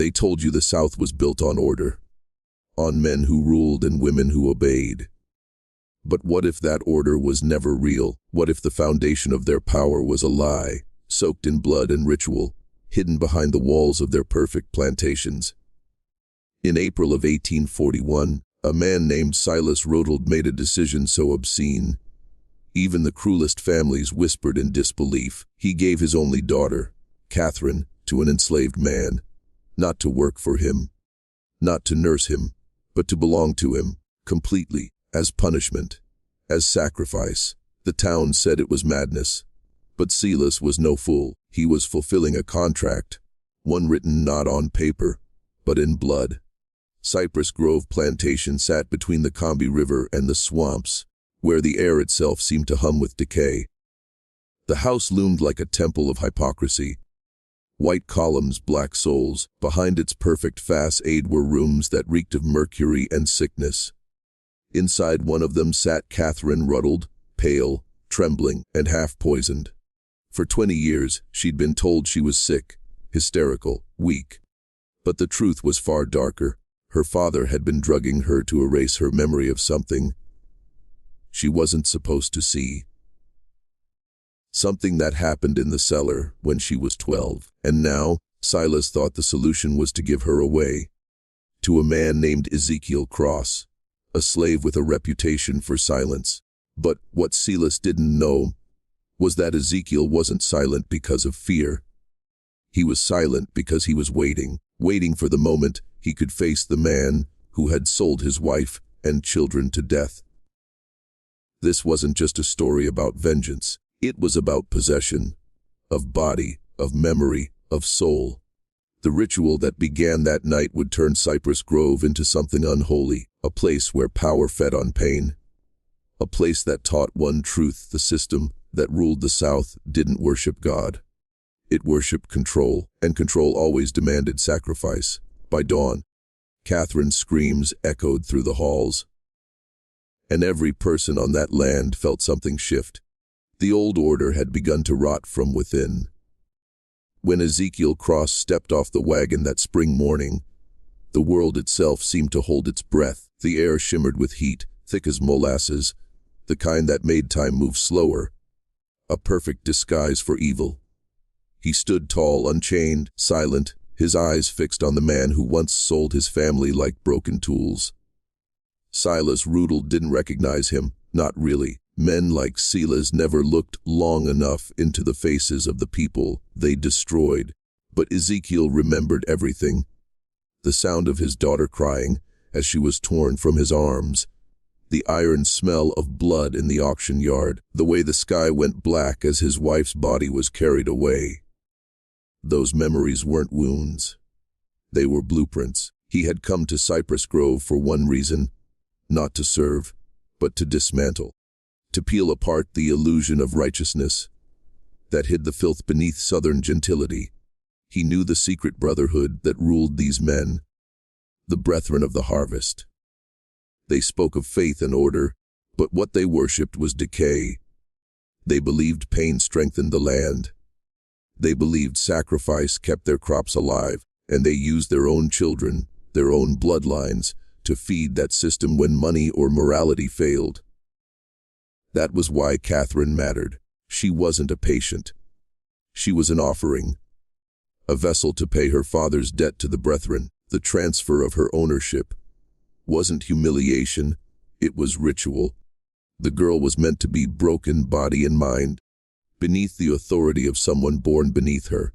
They told you the South was built on order, on men who ruled and women who obeyed. But what if that order was never real? What if the foundation of their power was a lie, soaked in blood and ritual, hidden behind the walls of their perfect plantations? In April of 1841, a man named Silas Rodold made a decision so obscene, even the cruelest families whispered in disbelief. He gave his only daughter, Catherine, to an enslaved man, not to work for him, not to nurse him, but to belong to him, completely, as punishment, as sacrifice. The town said it was madness, but Silas was no fool. He was fulfilling a contract, one written not on paper, but in blood. Cypress Grove Plantation sat between the Combie River and the swamps, where the air itself seemed to hum with decay. The house loomed like a temple of hypocrisy. White columns, black souls. Behind its perfect facade were rooms that reeked of mercury and sickness. Inside one of them sat Catherine Rodold, pale, trembling, and half-poisoned. For 20 years, she'd been told she was sick, hysterical, weak. But the truth was far darker. Her father had been drugging her to erase her memory of something she wasn't supposed to see. Something that happened in the cellar when she was 12. And now, Silas thought the solution was to give her away to a man named Ezekiel Cross, a slave with a reputation for silence. But what Silas didn't know was that Ezekiel wasn't silent because of fear. He was silent because he was waiting for the moment he could face the man who had sold his wife and children to death. This wasn't just a story about vengeance. It was about possession, of body, of memory, of soul. The ritual that began that night would turn Cypress Grove into something unholy, a place where power fed on pain. A place that taught one truth: the system that ruled the South didn't worship God. It worshipped control, and control always demanded sacrifice. By dawn, Catherine's screams echoed through the halls, and every person on that land felt something shift. The old order had begun to rot from within. When Ezekiel Cross stepped off the wagon that spring morning, the world itself seemed to hold its breath. The air shimmered with heat, thick as molasses, the kind that made time move slower, a perfect disguise for evil. He stood tall, unchained, silent, his eyes fixed on the man who once sold his family like broken tools. Silas Rodold didn't recognize him, not really. Men like Silas never looked long enough into the faces of the people they destroyed. But Ezekiel remembered everything. The sound of his daughter crying as she was torn from his arms, the iron smell of blood in the auction yard, the way the sky went black as his wife's body was carried away. Those memories weren't wounds. They were blueprints. He had come to Cypress Grove for one reason: not to serve, but to dismantle. To peel apart the illusion of righteousness that hid the filth beneath Southern gentility. He knew the secret brotherhood that ruled these men, the brethren of the harvest. They spoke of faith and order, but what they worshipped was decay. They believed pain strengthened the land. They believed sacrifice kept their crops alive, and they used their own children, their own bloodlines, to feed that system when money or morality failed. That was why Catherine mattered. She wasn't a patient. She was an offering, a vessel to pay her father's debt to the brethren. The transfer of her ownership wasn't humiliation, it was ritual. The girl was meant to be broken body and mind, beneath the authority of someone born beneath her.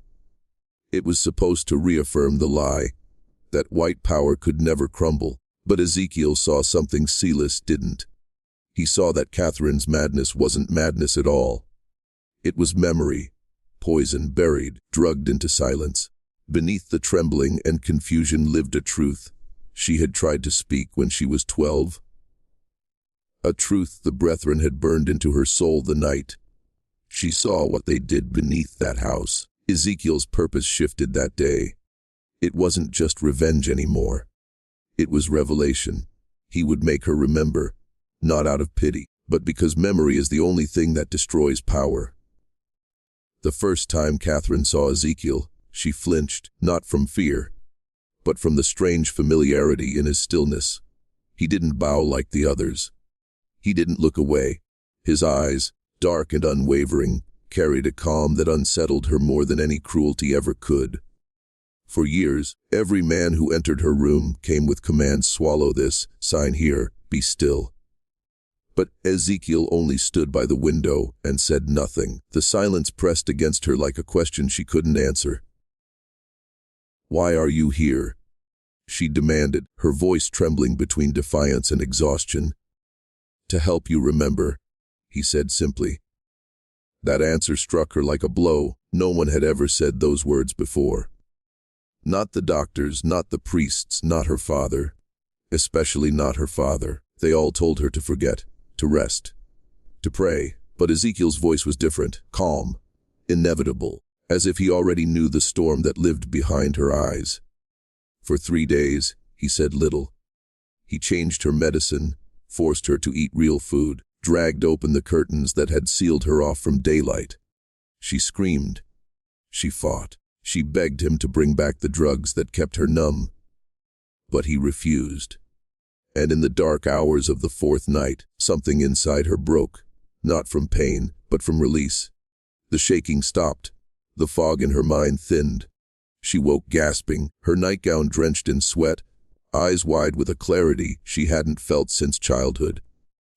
It was supposed to reaffirm the lie that white power could never crumble. But Ezekiel saw something Silas didn't. He saw that Catherine's madness wasn't madness at all. It was memory, poison buried, drugged into silence. Beneath the trembling and confusion lived a truth she had tried to speak when she was 12. A truth the brethren had burned into her soul the night she saw what they did beneath that house. Ezekiel's purpose shifted that day. It wasn't just revenge anymore. It was revelation. He would make her remember, not out of pity, but because memory is the only thing that destroys power. The first time Catherine saw Ezekiel, she flinched, not from fear, but from the strange familiarity in his stillness. He didn't bow like the others. He didn't look away. His eyes, dark and unwavering, carried a calm that unsettled her more than any cruelty ever could. For years, every man who entered her room came with commands: swallow this, sign here, be still. But Ezekiel only stood by the window and said nothing. The silence pressed against her like a question she couldn't answer. "Why are you here?" she demanded, her voice trembling between defiance and exhaustion. "To help you remember," he said simply. That answer struck her like a blow. No one had ever said those words before. Not the doctors, not the priests, not her father. Especially not her father. They all told her to forget, to rest, to pray. But Ezekiel's voice was different, calm, inevitable, as if he already knew the storm that lived behind her eyes. For 3 days, he said little. He changed her medicine, forced her to eat real food, dragged open the curtains that had sealed her off from daylight. She screamed. She fought. She begged him to bring back the drugs that kept her numb. But he refused. And in the dark hours of the 4th night, something inside her broke, not from pain, but from release. The shaking stopped. The fog in her mind thinned. She woke gasping, her nightgown drenched in sweat, eyes wide with a clarity she hadn't felt since childhood.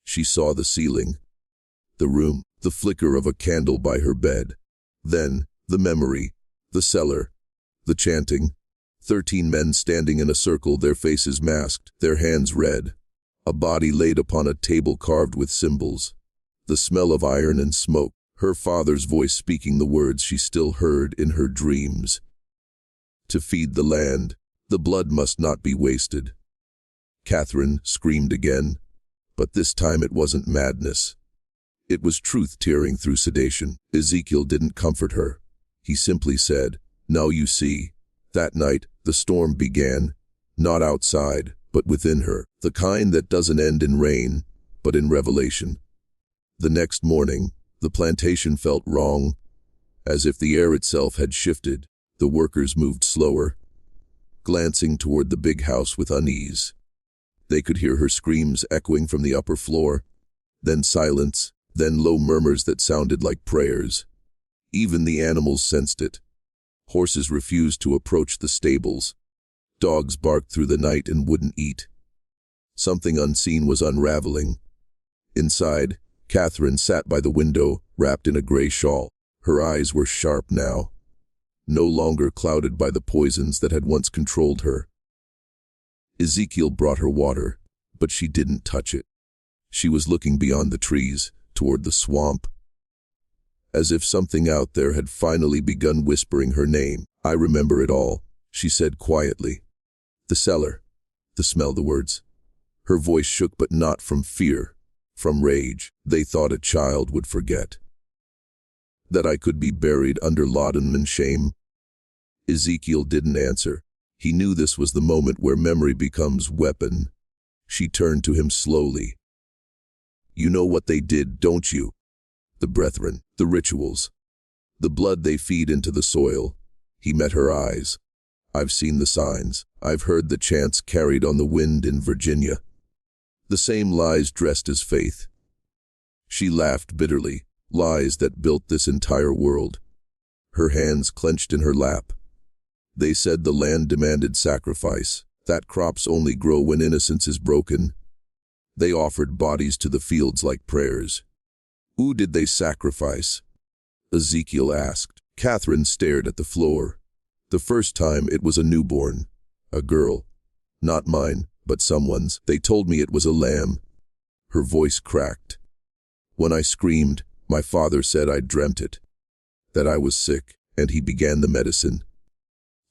She saw the ceiling, the room, the flicker of a candle by her bed. Then, the memory, the cellar, the chanting. 13 men standing in a circle, their faces masked, their hands red. A body laid upon a table carved with symbols. The smell of iron and smoke, her father's voice speaking the words she still heard in her dreams. To feed the land, the blood must not be wasted. Catherine screamed again, but this time it wasn't madness. It was truth tearing through sedation. Ezekiel didn't comfort her. He simply said, "Now you see." That night, the storm began, not outside, but within her, the kind that doesn't end in rain, but in revelation. The next morning, the plantation felt wrong, as if the air itself had shifted. The workers moved slower, glancing toward the big house with unease. They could hear her screams echoing from the upper floor, then silence, then low murmurs that sounded like prayers. Even the animals sensed it. Horses refused to approach the stables. Dogs barked through the night and wouldn't eat. Something unseen was unraveling. Inside, Catherine sat by the window, wrapped in a gray shawl. Her eyes were sharp now, no longer clouded by the poisons that had once controlled her. Ezekiel brought her water, but she didn't touch it. She was looking beyond the trees, toward the swamp, as if something out there had finally begun whispering her name. "I remember it all," she said quietly. "The cellar." The smell, the words. Her voice shook, but not from fear, from rage. "They thought a child would forget. That I could be buried under laudanum and shame." Ezekiel didn't answer. He knew this was the moment where memory becomes weapon. She turned to him slowly. "You know what they did, don't you? The brethren, the rituals, the blood they feed into the soil." He met her eyes. "I've seen the signs. I've heard the chants carried on the wind in Virginia. The same lies dressed as faith." She laughed bitterly. Lies that built this entire world. Her hands clenched in her lap. "They said the land demanded sacrifice, that crops only grow when innocence is broken. They offered bodies to the fields like prayers." "Who did they sacrifice?" Ezekiel asked. Catherine stared at the floor. "The first time it was a newborn. A girl. Not mine, but someone's. They told me it was a lamb." Her voice cracked. "When I screamed, my father said I dreamt it. That I was sick, and he began the medicine."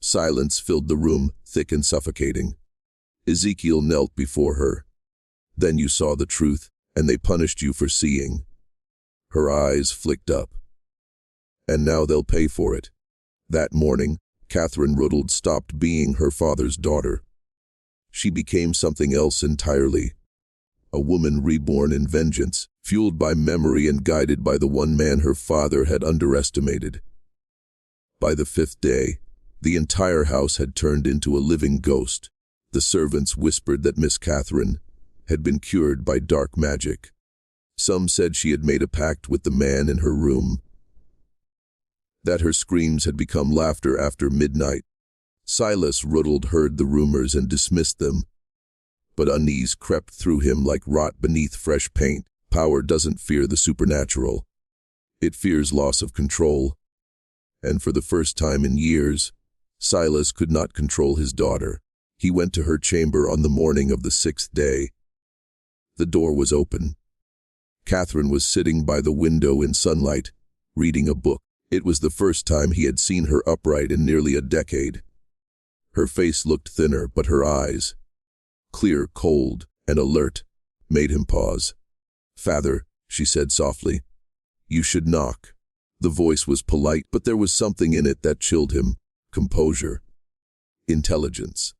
Silence filled the room, thick and suffocating. Ezekiel knelt before her. "Then you saw the truth, and they punished you for seeing." Her eyes flicked up. "And now they'll pay for it." That morning, Catherine Rutland stopped being her father's daughter. She became something else entirely. A woman reborn in vengeance, fueled by memory and guided by the one man her father had underestimated. By the 5th day, The entire house had turned into a living ghost. The servants whispered that Miss Catherine had been cured by dark magic. Some said she had made a pact with the man in her room, that her screams had become laughter after midnight. Silas Ruddled heard the rumors and dismissed them, but unease crept through him like rot beneath fresh paint. Power doesn't fear the supernatural. It fears loss of control. And for the first time in years, Silas could not control his daughter. He went to her chamber on the morning of the 6th day. The door was open. Catherine was sitting by the window in sunlight, reading a book. It was the first time he had seen her upright in nearly a decade. Her face looked thinner, but her eyes, clear, cold, and alert, made him pause. "Father," she said softly, "you should knock." The voice was polite, but there was something in it that chilled him. Composure, intelligence,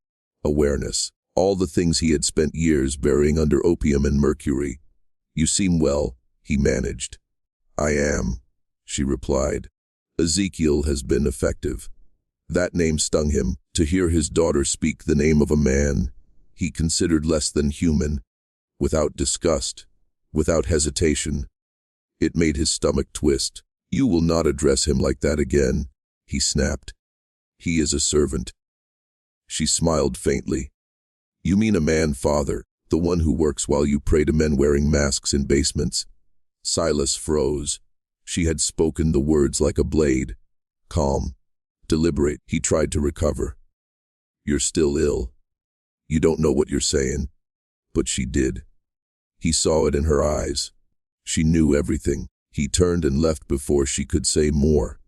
awareness, all the things he had spent years burying under opium and mercury. "You seem well," he managed. "I am," she replied. Ezekiel has been effective. That name stung him. To hear his daughter speak the name of a man he considered less than human, without disgust, without hesitation, it made his stomach twist. "You will not address him like that again," he snapped. "He is a servant." She smiled faintly. "You mean a man, father, the one who works while you pray to men wearing masks in basements?" Silas froze. She had spoken the words like a blade. Calm, deliberate. He tried to recover. "You're still ill. You don't know what you're saying." But she did. He saw it in her eyes. She knew everything. He turned and left before she could say more.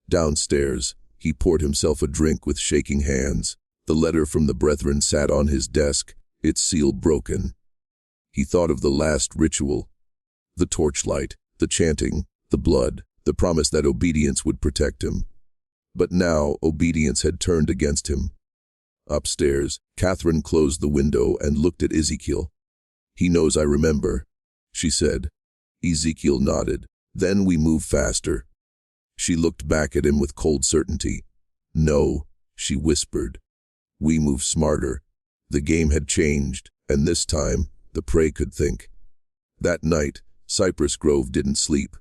Downstairs, he poured himself a drink with shaking hands. The letter from the brethren sat on his desk, its seal broken. He thought of the last ritual, the torchlight, the chanting, the blood, the promise that obedience would protect him. But now obedience had turned against him. Upstairs, Catherine closed the window and looked at Ezekiel. "He knows I remember," she said. Ezekiel nodded. "Then we move faster." She looked back at him with cold certainty. "No," she whispered. "We move smarter." The game had changed, and this time, the prey could think. That night, Cypress Grove didn't sleep.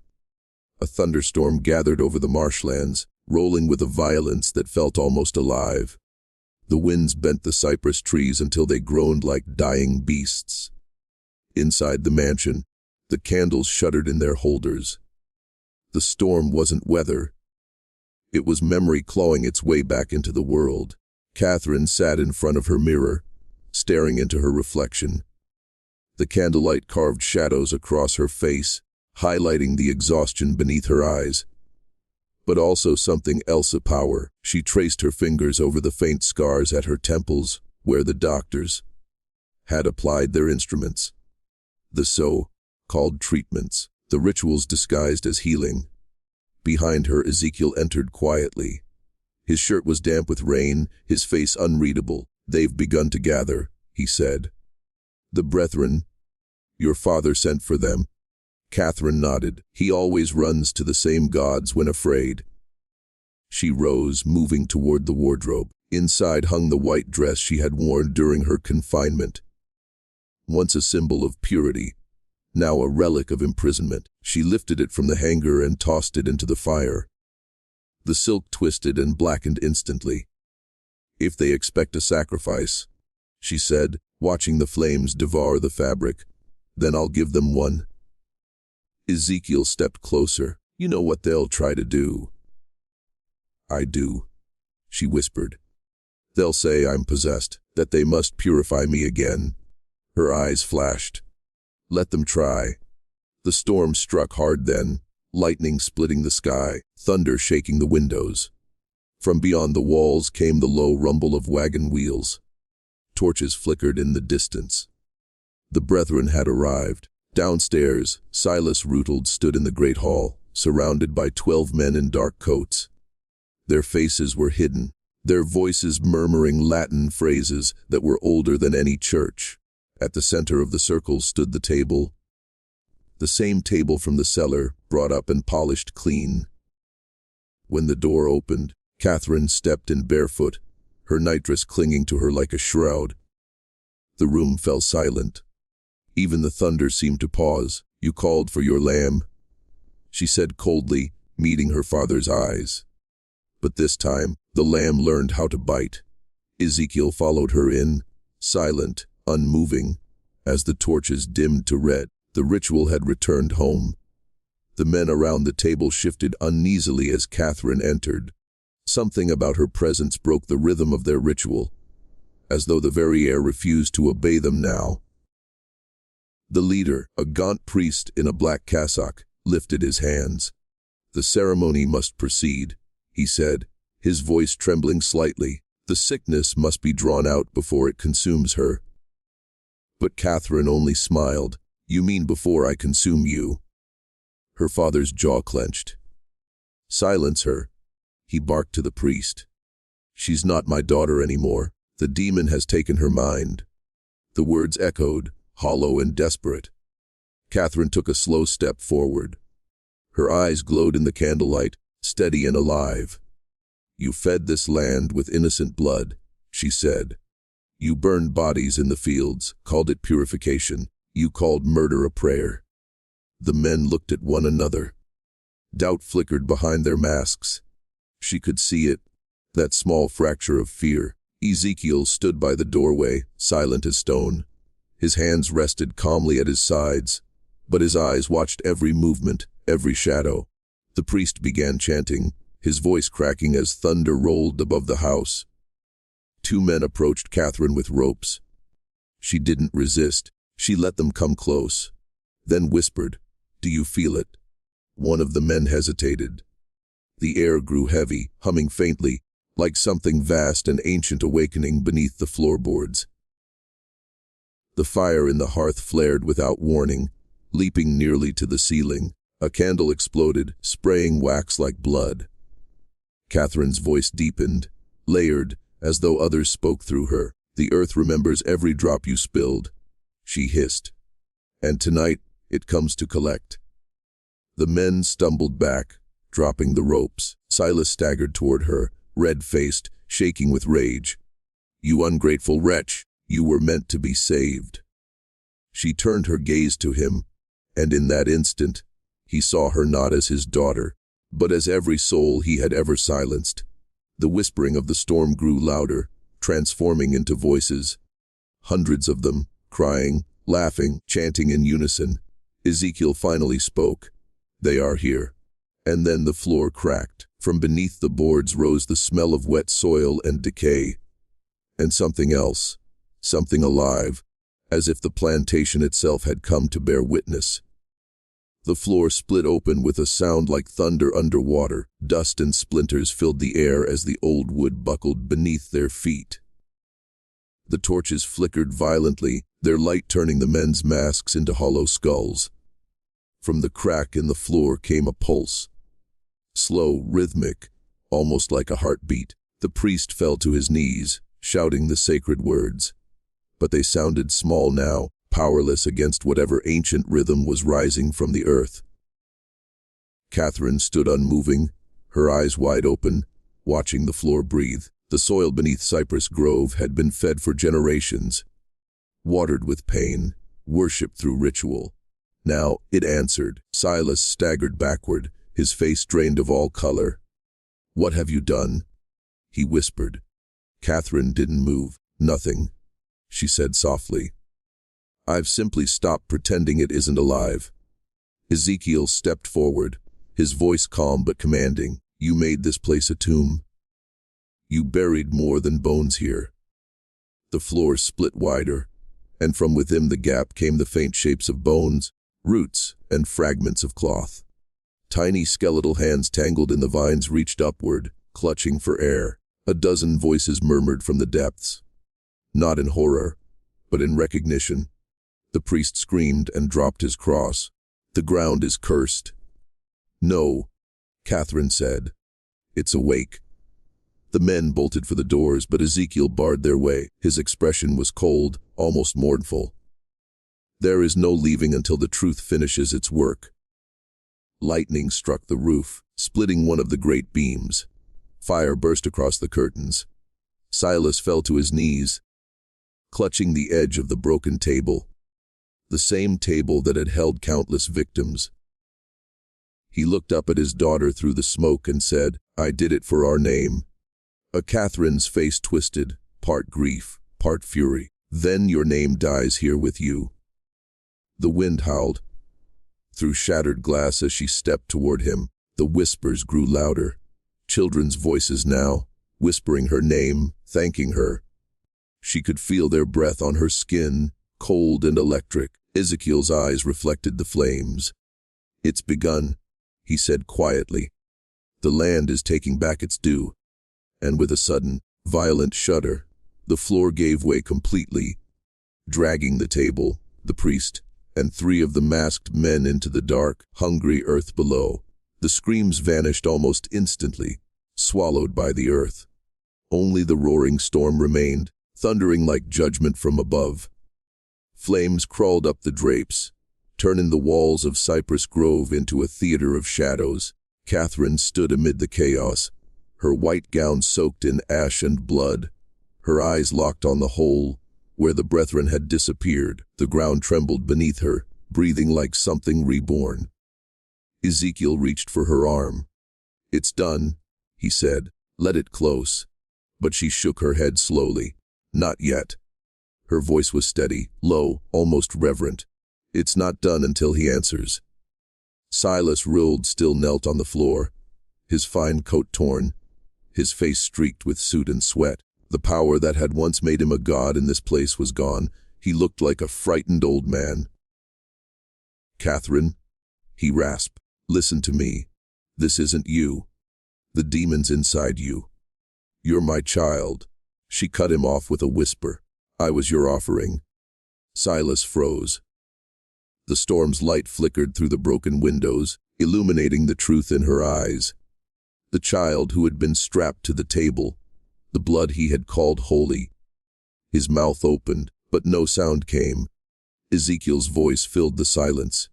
A thunderstorm gathered over the marshlands, rolling with a violence that felt almost alive. The winds bent the cypress trees until they groaned like dying beasts. Inside the mansion, the candles shuddered in their holders. The storm wasn't weather. It was memory clawing its way back into the world. Catherine sat in front of her mirror, staring into her reflection. The candlelight carved shadows across her face, highlighting the exhaustion beneath her eyes. But also something else of power. She traced her fingers over the faint scars at her temples, where the doctors had applied their instruments. The so-called treatments, the rituals disguised as healing. Behind her, Ezekiel entered quietly. His shirt was damp with rain, his face unreadable. "They've begun to gather," he said. "The brethren, your father sent for them." Catherine nodded. "He always runs to the same gods when afraid." She rose, moving toward the wardrobe. Inside hung the white dress she had worn during her confinement. Once a symbol of purity, now a relic of imprisonment. She lifted it from the hanger and tossed it into the fire. The silk twisted and blackened instantly. "If they expect a sacrifice," she said, watching the flames devour the fabric, "then I'll give them one." Ezekiel stepped closer. "You know what they'll try to do." "I do," she whispered. "They'll say I'm possessed, that they must purify me again." Her eyes flashed. "Let them try." The storm struck hard then, lightning splitting the sky, thunder shaking the windows. From beyond the walls came the low rumble of wagon wheels. Torches flickered in the distance. The brethren had arrived. Downstairs, Silas Ruddled stood in the great hall, surrounded by 12 men in dark coats. Their faces were hidden, their voices murmuring Latin phrases that were older than any church. At the center of the circle stood the table, the same table from the cellar, brought up and polished clean. When the door opened, Catherine stepped in barefoot, her nightdress clinging to her like a shroud. The room fell silent. Even the thunder seemed to pause. "You called for your lamb," she said coldly, meeting her father's eyes. But this time, the lamb learned how to bite. Ezekiel followed her in, silent, unmoving. As the torches dimmed to red, the ritual had returned home. The men around the table shifted uneasily as Catherine entered. Something about her presence broke the rhythm of their ritual, as though the very air refused to obey them now. The leader, a gaunt priest in a black cassock, lifted his hands. "The ceremony must proceed," he said, his voice trembling slightly. "The sickness must be drawn out before it consumes her." But Catherine only smiled. "You mean before I consume you?" Her father's jaw clenched. "Silence her," he barked to the priest. "She's not my daughter anymore. The demon has taken her mind." The words echoed, hollow and desperate. Catherine took a slow step forward. Her eyes glowed in the candlelight, steady and alive. "You fed this land with innocent blood," she said. "You burned bodies in the fields, called it purification. You called murder a prayer." The men looked at one another. Doubt flickered behind their masks. She could see it, that small fracture of fear. Ezekiel stood by the doorway, silent as stone. His hands rested calmly at his sides, but his eyes watched every movement, every shadow. The priest began chanting, his voice cracking as thunder rolled above the house. Two men approached Catherine with ropes. She didn't resist. She let them come close, then whispered, "Do you feel it?" One of the men hesitated. The air grew heavy, humming faintly, like something vast and ancient awakening beneath the floorboards. The fire in the hearth flared without warning, leaping nearly to the ceiling. A candle exploded, spraying wax like blood. Catherine's voice deepened, layered, as though others spoke through her. "The earth remembers every drop you spilled," she hissed. "And tonight, it comes to collect." The men stumbled back, dropping the ropes. Silas staggered toward her, red-faced, shaking with rage. "You ungrateful wretch, you were meant to be saved." She turned her gaze to him, and in that instant, he saw her not as his daughter, but as every soul he had ever silenced. The whispering of the storm grew louder, transforming into voices. Hundreds of them, crying, laughing, chanting in unison. Ezekiel finally spoke. "They are here." And then the floor cracked. From beneath the boards rose the smell of wet soil and decay. And something else, something alive, as if the plantation itself had come to bear witness. The floor split open with a sound like thunder underwater. Dust and splinters filled the air as the old wood buckled beneath their feet. The torches flickered violently, their light turning the men's masks into hollow skulls. From the crack in the floor came a pulse. Slow, rhythmic, almost like a heartbeat. The priest fell to his knees, shouting the sacred words. But they sounded small now, powerless against whatever ancient rhythm was rising from the earth. Catherine stood unmoving, her eyes wide open, watching the floor breathe. The soil beneath Cypress Grove had been fed for generations, watered with pain, worshipped through ritual. Now it answered. Silas staggered backward, his face drained of all color. "What have you done?" he whispered. Catherine didn't move. "Nothing," she said softly. "I've simply stopped pretending it isn't alive." Ezekiel stepped forward, his voice calm but commanding. "You made this place a tomb. You buried more than bones here." The floor split wider, and from within the gap came the faint shapes of bones, roots, and fragments of cloth. Tiny skeletal hands tangled in the vines reached upward, clutching for air. A dozen voices murmured from the depths. Not in horror, but in recognition. The priest screamed and dropped his cross. "The ground is cursed." "No," Catherine said. "It's awake." The men bolted for the doors, but Ezekiel barred their way. His expression was cold, almost mournful. "There is no leaving until the truth finishes its work." Lightning struck the roof, splitting one of the great beams. Fire burst across the curtains. Silas fell to his knees, clutching the edge of the broken table, the same table that had held countless victims. He looked up at his daughter through the smoke and said, "I did it for our name." Catherine's face twisted, part grief, part fury. "Then your name dies here with you." The wind howled through shattered glass as she stepped toward him. The whispers grew louder. Children's voices now, whispering her name, thanking her. She could feel their breath on her skin, cold and electric. Ezekiel's eyes reflected the flames. "It's begun," he said quietly. "The land is taking back its due." And with a sudden, violent shudder, the floor gave way completely, dragging the table, the priest, and 3 of the masked men into the dark, hungry earth below. The screams vanished almost instantly, swallowed by the earth. Only the roaring storm remained, thundering like judgment from above. Flames crawled up the drapes, turning the walls of Cypress Grove into a theater of shadows. Catherine stood amid the chaos, her white gown soaked in ash and blood, her eyes locked on the hole where the brethren had disappeared. The ground trembled beneath her, breathing like something reborn. Ezekiel reached for her arm. "It's done," he said. "Let it close." But she shook her head slowly. "Not yet." Her voice was steady, low, almost reverent. "It's not done until he answers." Silas Rould still knelt on the floor, his fine coat torn, his face streaked with soot and sweat. The power that had once made him a god in this place was gone. He looked like a frightened old man. "Catherine," he rasped, "listen to me. This isn't you. The demon's inside you. You're my child." She cut him off with a whisper. "I was your offering." Silas froze. The storm's light flickered through the broken windows, illuminating the truth in her eyes. The child who had been strapped to the table, the blood he had called holy. His mouth opened, but no sound came. Ezekiel's voice filled the silence.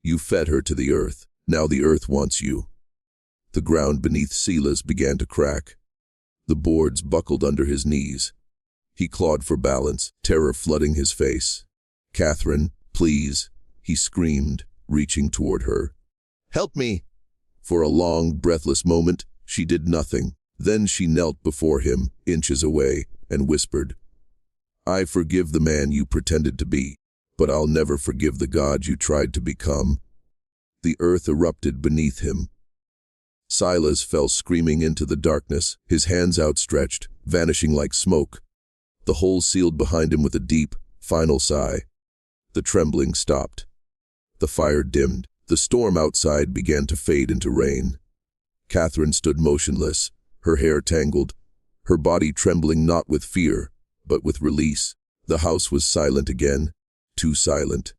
"You fed her to the earth. Now the earth wants you." The ground beneath Silas began to crack. The boards buckled under his knees. He clawed for balance, terror flooding his face. "Catherine, please," he screamed, reaching toward her. "Help me!" For a long, breathless moment, she did nothing. Then she knelt before him, inches away, and whispered, "I forgive the man you pretended to be, but I'll never forgive the God you tried to become." The earth erupted beneath him. Silas fell screaming into the darkness, his hands outstretched, vanishing like smoke. The hole sealed behind him with a deep, final sigh. The trembling stopped. The fire dimmed. The storm outside began to fade into rain. Catherine stood motionless, her hair tangled, her body trembling not with fear, but with release. The house was silent again, too silent.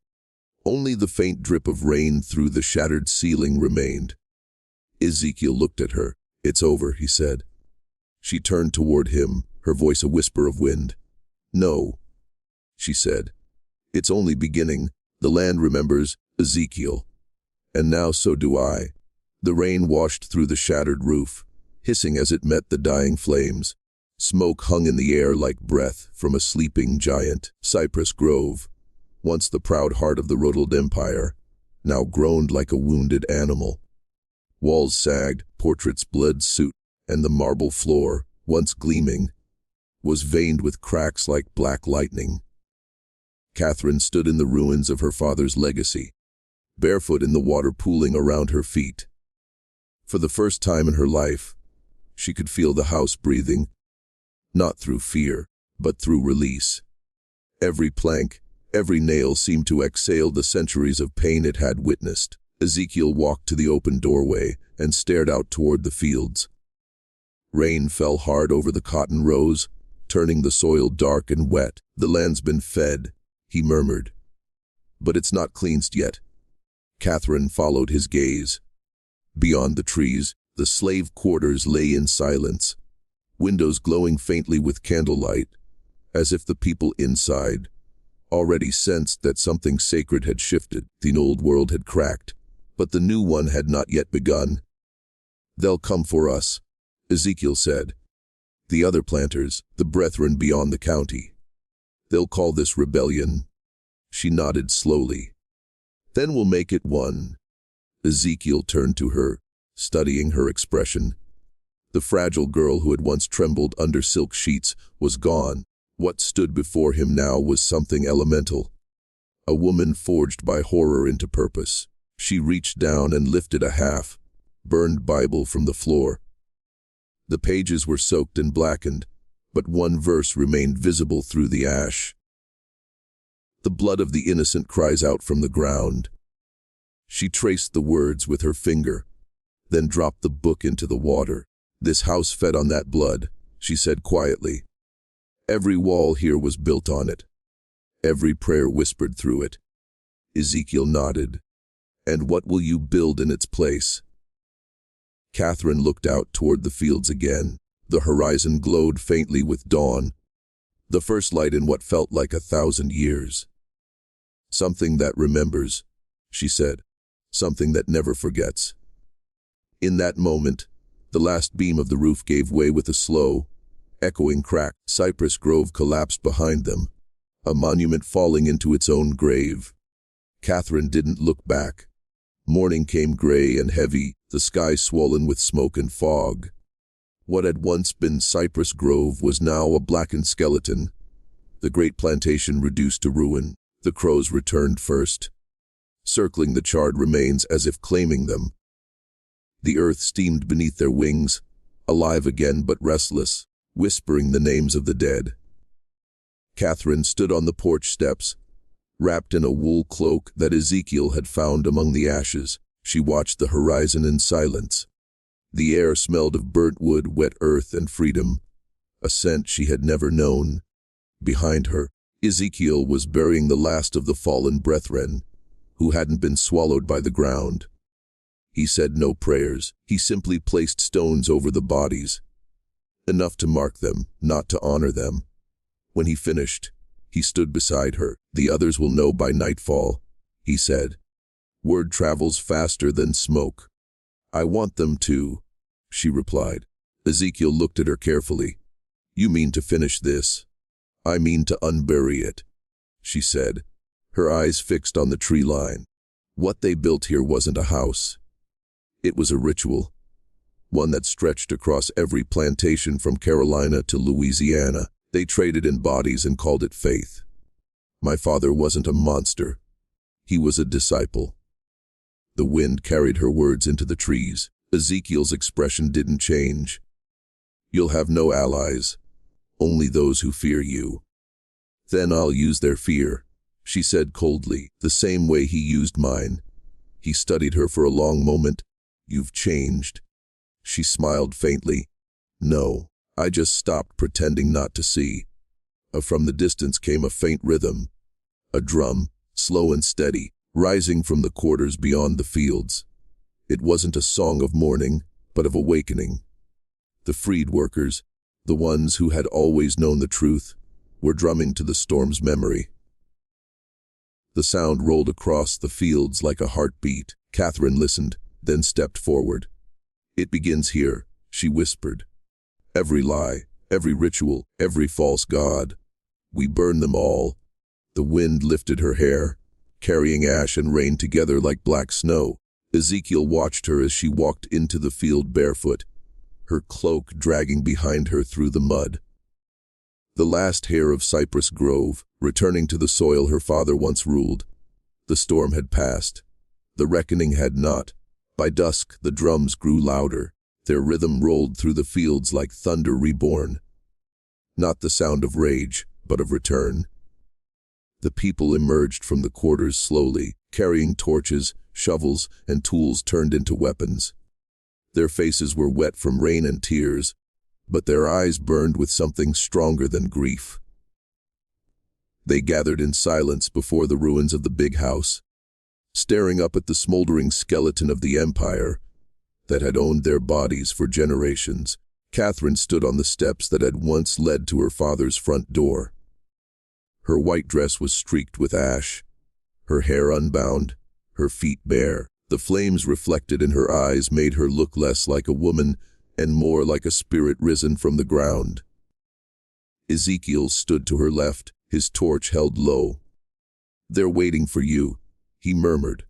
Only the faint drip of rain through the shattered ceiling remained. Ezekiel looked at her. "It's over," he said. She turned toward him, her voice a whisper of wind. "No," she said. "It's only beginning. The land remembers Ezekiel. And now so do I." The rain washed through the shattered roof, hissing as it met the dying flames. Smoke hung in the air like breath from a sleeping giant. Cypress Grove, once the proud heart of the Rothschild Empire, now groaned like a wounded animal. Walls sagged, portraits bled soot, and the marble floor, once gleaming, was veined with cracks like black lightning. Catherine stood in the ruins of her father's legacy, barefoot in the water pooling around her feet. For the first time in her life, she could feel the house breathing, not through fear, but through release. Every plank, every nail seemed to exhale the centuries of pain it had witnessed. Ezekiel walked to the open doorway and stared out toward the fields. Rain fell hard over the cotton rows, turning the soil dark and wet. "The land's been fed," he murmured. "But it's not cleansed yet." Catherine followed his gaze. Beyond the trees, the slave quarters lay in silence, windows glowing faintly with candlelight, as if the people inside already sensed that something sacred had shifted. The old world had cracked, but the new one had not yet begun. "They'll come for us," Ezekiel said. "The other planters, the brethren beyond the county. They'll call this rebellion." She nodded slowly. "Then we'll make it one." Ezekiel turned to her, studying her expression. The fragile girl who had once trembled under silk sheets was gone. What stood before him now was something elemental. A woman forged by horror into purpose. She reached down and lifted a half-burned Bible from the floor. The pages were soaked and blackened, but one verse remained visible through the ash. "The blood of the innocent cries out from the ground." She traced the words with her finger, then dropped the book into the water. "This house fed on that blood," she said quietly. "Every wall here was built on it. Every prayer whispered through it." Ezekiel nodded. "And what will you build in its place?" Catherine looked out toward the fields again. The horizon glowed faintly with dawn, the first light in what felt like 1,000 years. "Something that remembers," she said. "Something that never forgets." In that moment, the last beam of the roof gave way with a slow, echoing crack. Cypress grove collapsed behind them, a monument falling into its own grave. Catherine didn't look back. Morning came gray and heavy, the sky swollen with smoke and fog. What had once been Cypress Grove was now a blackened skeleton, the great plantation reduced to ruin. The crows returned first, circling the charred remains as if claiming them. The earth steamed beneath their wings, alive again but restless, whispering the names of the dead. Catherine stood on the porch steps, wrapped in a wool cloak that Ezekiel had found among the ashes. She watched the horizon in silence. The air smelled of burnt wood, wet earth, and freedom, a scent she had never known. Behind her, Ezekiel was burying the last of the fallen brethren, who hadn't been swallowed by the ground. He said no prayers. He simply placed stones over the bodies, enough to mark them, not to honor them. When he finished, he stood beside her. "The others will know by nightfall," he said. "Word travels faster than smoke." "I want them to," she replied. Ezekiel looked at her carefully. "You mean to finish this?" "I mean to unbury it," she said, her eyes fixed on the tree line. What they built here wasn't a house. It was a ritual, one that stretched across every plantation from Carolina to Louisiana. They traded in bodies and called it faith. My father wasn't a monster. He was a disciple. The wind carried her words into the trees. Ezekiel's expression didn't change. "You'll have no allies, only those who fear you." "Then I'll use their fear," she said coldly, "the same way he used mine." He studied her for a long moment. "You've changed." She smiled faintly. "No, I just stopped pretending not to see." From the distance came a faint rhythm, a drum, slow and steady, rising from the quarters beyond the fields. It wasn't a song of mourning, but of awakening. The freed workers, the ones who had always known the truth, were drumming to the storm's memory. The sound rolled across the fields like a heartbeat. Catherine listened, then stepped forward. "It begins here," she whispered. "Every lie, every ritual, every false god. We burn them all." The wind lifted her hair, carrying ash and rain together like black snow. Ezekiel watched her as she walked into the field barefoot, her cloak dragging behind her through the mud. The last hair of Cypress Grove, returning to the soil her father once ruled. The storm had passed. The reckoning had not. By dusk, the drums grew louder. Their rhythm rolled through the fields like thunder reborn. Not the sound of rage, but of return. The people emerged from the quarters slowly, carrying torches, shovels, and tools turned into weapons. Their faces were wet from rain and tears, but their eyes burned with something stronger than grief. They gathered in silence before the ruins of the big house, staring up at the smoldering skeleton of the empire that had owned their bodies for generations. Catherine stood on the steps that had once led to her father's front door. Her white dress was streaked with ash, her hair unbound, her feet bare. The flames reflected in her eyes made her look less like a woman and more like a spirit risen from the ground. Ezekiel stood to her left, his torch held low. "They're waiting for you," he murmured.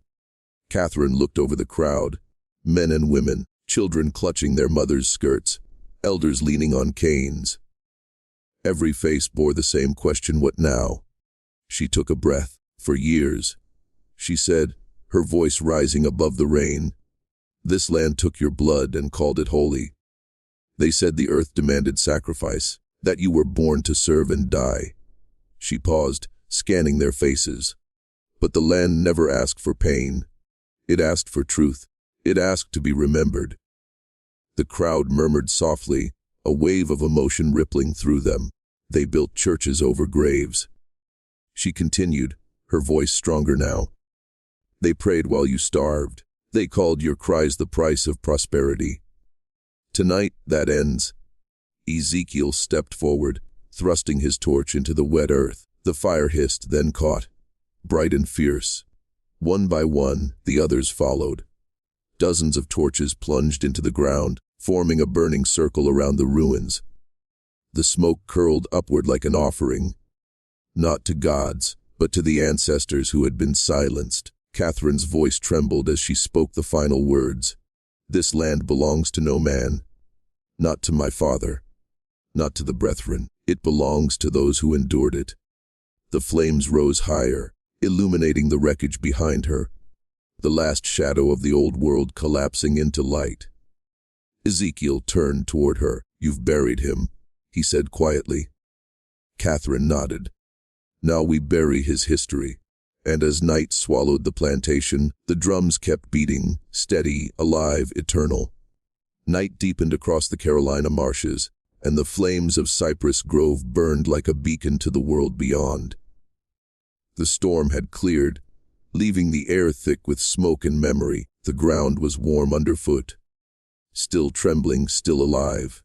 Catherine looked over the crowd, men and women, children clutching their mothers' skirts, elders leaning on canes. Every face bore the same question, what now? She took a breath. "For years," she said, her voice rising above the rain, "this land took your blood and called it holy. They said the earth demanded sacrifice, that you were born to serve and die." She paused, scanning their faces. But the land never asked for pain. It asked for truth. It asked to be remembered. The crowd murmured softly, a wave of emotion rippling through them. They built churches over graves. She continued, her voice stronger now. "They prayed while you starved. They called your cries the price of prosperity. Tonight, that ends." Ezekiel stepped forward, thrusting his torch into the wet earth. The fire hissed, then caught, bright and fierce. One by one, the others followed. Dozens of torches plunged into the ground, forming a burning circle around the ruins. The smoke curled upward like an offering, not to gods, but to the ancestors who had been silenced. Catherine's voice trembled as she spoke the final words. "This land belongs to no man. Not to my father. Not to the brethren. It belongs to those who endured it." The flames rose higher, illuminating the wreckage behind her, the last shadow of the old world collapsing into light. Ezekiel turned toward her. "You've buried him," he said quietly. Catherine nodded. "Now we bury his history." And as night swallowed the plantation, the drums kept beating, steady, alive, eternal. Night deepened across the Carolina marshes, and the flames of Cypress Grove burned like a beacon to the world beyond. The storm had cleared, leaving the air thick with smoke and memory. The ground was warm underfoot. Still trembling, still alive.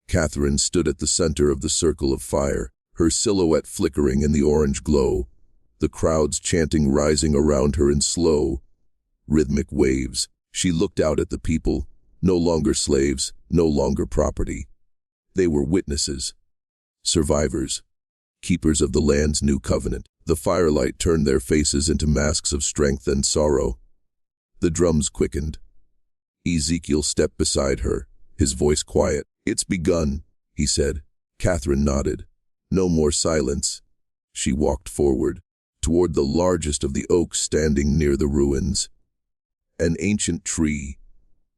Catherine stood at the center of the circle of fire, her silhouette flickering in the orange glow, the crowds chanting rising around her in slow, rhythmic waves. She looked out at the people, no longer slaves, no longer property. They were witnesses, survivors, keepers of the land's new covenant. The firelight turned their faces into masks of strength and sorrow. The drums quickened. Ezekiel stepped beside her, his voice quiet. "It's begun," he said. Catherine nodded. No more silence. She walked forward, toward the largest of the oaks standing near the ruins. An ancient tree,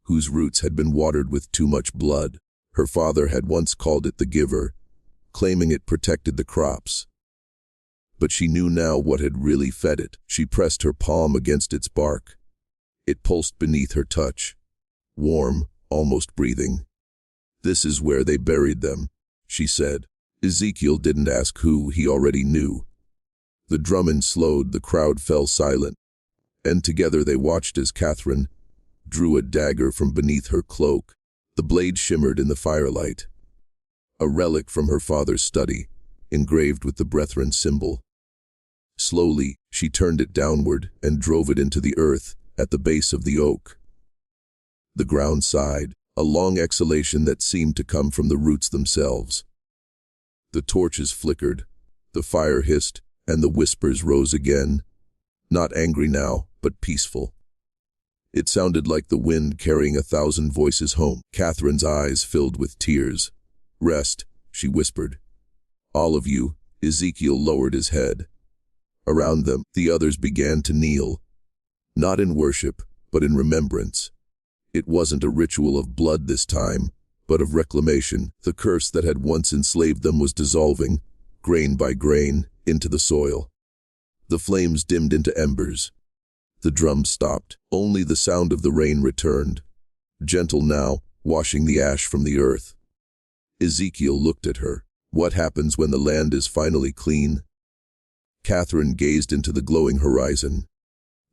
whose roots had been watered with too much blood. Her father had once called it the giver, claiming it protected the crops. But she knew now what had really fed it. She pressed her palm against its bark. It pulsed beneath her touch, warm, almost breathing. "This is where they buried them," she said. Ezekiel didn't ask who, he already knew. The drumming slowed, the crowd fell silent, and together they watched as Catherine drew a dagger from beneath her cloak. The blade shimmered in the firelight. A relic from her father's study, engraved with the brethren symbol. Slowly, she turned it downward and drove it into the earth at the base of the oak. The ground sighed, a long exhalation that seemed to come from the roots themselves. The torches flickered, the fire hissed, and the whispers rose again, not angry now, but peaceful. It sounded like the wind carrying 1,000 voices home. Catherine's eyes filled with tears. "Rest," she whispered. "All of you." Ezekiel lowered his head. Around them, the others began to kneel. Not in worship, but in remembrance. It wasn't a ritual of blood this time, but of reclamation. The curse that had once enslaved them was dissolving, grain by grain, into the soil. The flames dimmed into embers. The drums stopped. Only the sound of the rain returned, gentle now, washing the ash from the earth. Ezekiel looked at her. "What happens when the land is finally clean?" Catherine gazed into the glowing horizon.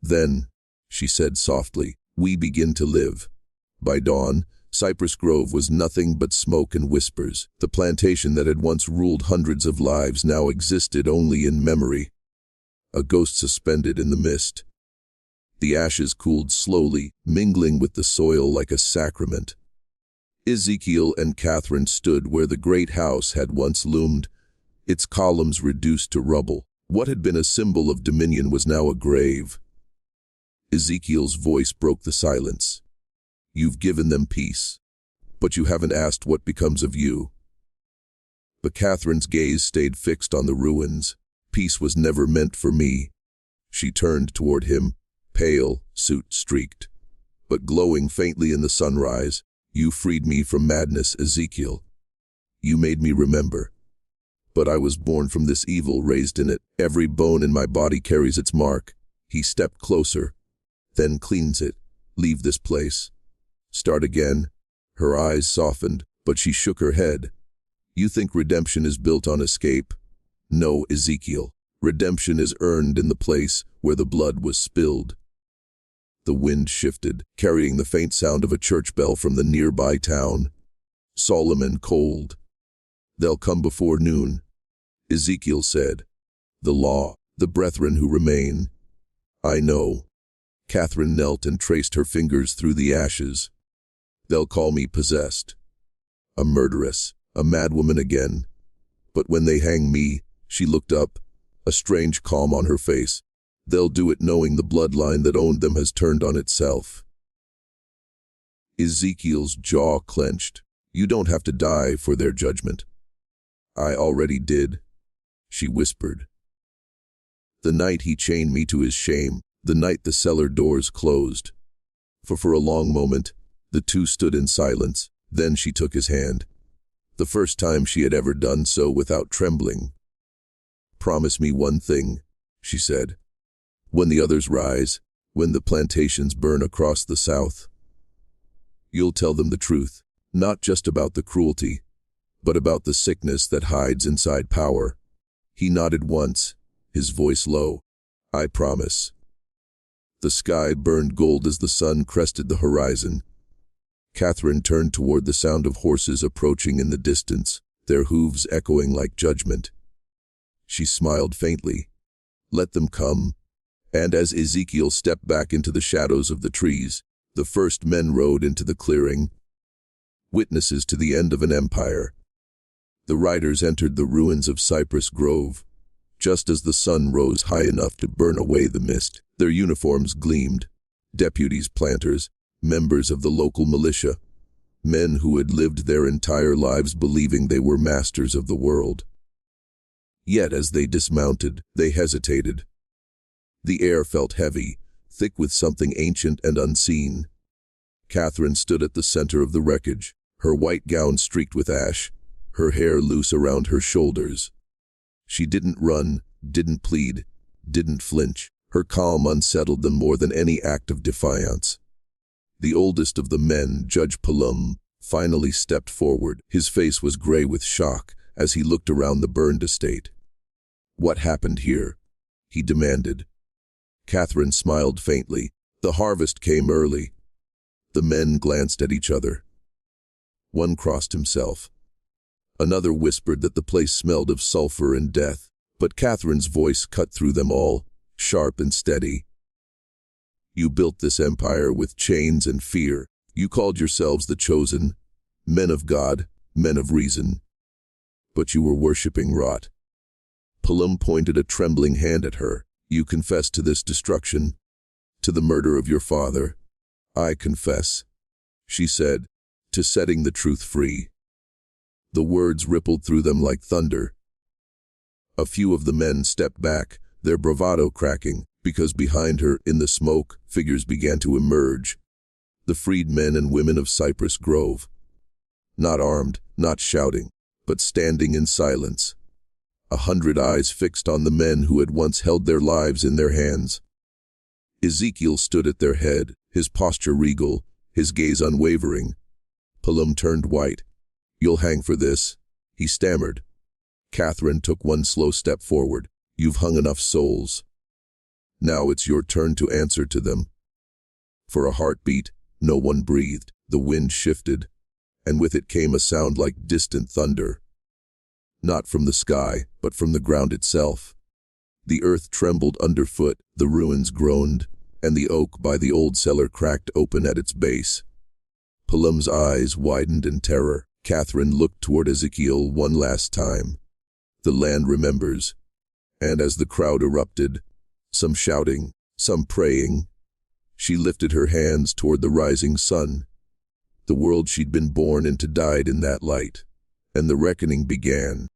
"Then," she said softly, "we begin to live." By dawn, Cypress Grove was nothing but smoke and whispers. The plantation that had once ruled hundreds of lives now existed only in memory, a ghost suspended in the mist. The ashes cooled slowly, mingling with the soil like a sacrament. Ezekiel and Catherine stood where the great house had once loomed, its columns reduced to rubble. What had been a symbol of dominion was now a grave. Ezekiel's voice broke the silence. "You've given them peace, but you haven't asked what becomes of you." But Catherine's gaze stayed fixed on the ruins. "Peace was never meant for me." She turned toward him, pale, soot-streaked, but glowing faintly in the sunrise. "You freed me from madness, Ezekiel. You made me remember. But I was born from this evil, raised in it. Every bone in my body carries its mark." He stepped closer, "Then cleanse it. Leave this place. Start again." Her eyes softened, but she shook her head. "You think redemption is built on escape? No, Ezekiel. Redemption is earned in the place where the blood was spilled." The wind shifted, carrying the faint sound of a church bell from the nearby town. Solemn and cold. "They'll come before noon," Ezekiel said. "The law, the brethren who remain." "I know." Catherine knelt and traced her fingers through the ashes. "They'll call me possessed. A murderess, a madwoman again. But when they hang me," she looked up, a strange calm on her face, "they'll do it knowing the bloodline that owned them has turned on itself." Ezekiel's jaw clenched. "You don't have to die for their judgment." "I already did," she whispered. "The night he chained me to his shame, the night the cellar doors closed." For a long moment, the two stood in silence. Then she took his hand. The first time she had ever done so without trembling. "Promise me one thing," she said. "When the others rise, when the plantations burn across the south, you'll tell them the truth, not just about the cruelty, but about the sickness that hides inside power." He nodded once, his voice low. "I promise." The sky burned gold as the sun crested the horizon. Catherine turned toward the sound of horses approaching in the distance, their hooves echoing like judgment. She smiled faintly. "Let them come." And as Ezekiel stepped back into the shadows of the trees, the first men rode into the clearing, witnesses to the end of an empire. The riders entered the ruins of Cypress Grove, just as the sun rose high enough to burn away the mist. Their uniforms gleamed, deputies, planters, members of the local militia, men who had lived their entire lives believing they were masters of the world. Yet as they dismounted, they hesitated. The air felt heavy, thick with something ancient and unseen. Catherine stood at the center of the wreckage, her white gown streaked with ash, her hair loose around her shoulders. She didn't run, didn't plead, didn't flinch. Her calm unsettled them more than any act of defiance. The oldest of the men, Judge Palum, finally stepped forward. His face was gray with shock as he looked around the burned estate. "What happened here?" he demanded. Catherine smiled faintly. "The harvest came early." The men glanced at each other. One crossed himself. Another whispered that the place smelled of sulfur and death, but Catherine's voice cut through them all, sharp and steady. "You built this empire with chains and fear. You called yourselves the chosen, men of God, men of reason. But you were worshipping rot." Palum pointed a trembling hand at her. "You confess to this destruction, to the murder of your father." "I confess," she said, "to setting the truth free." The words rippled through them like thunder. A few of the men stepped back, their bravado cracking, because behind her, in the smoke, figures began to emerge. The freed men and women of Cypress Grove. Not armed, not shouting, but standing in silence. 100 eyes fixed on the men who had once held their lives in their hands. Ezekiel stood at their head, his posture regal, his gaze unwavering. Palum turned white. "You'll hang for this," he stammered. Catherine took one slow step forward. "You've hung enough souls. Now it's your turn to answer to them." For a heartbeat, no one breathed. The wind shifted, and with it came a sound like distant thunder. Not from the sky, but from the ground itself. The earth trembled underfoot, the ruins groaned, and the oak by the old cellar cracked open at its base. Pelham's eyes widened in terror. Catherine looked toward Ezekiel one last time. The land remembers. And as the crowd erupted, some shouting, some praying, she lifted her hands toward the rising sun. The world she'd been born into died in that light, and the reckoning began.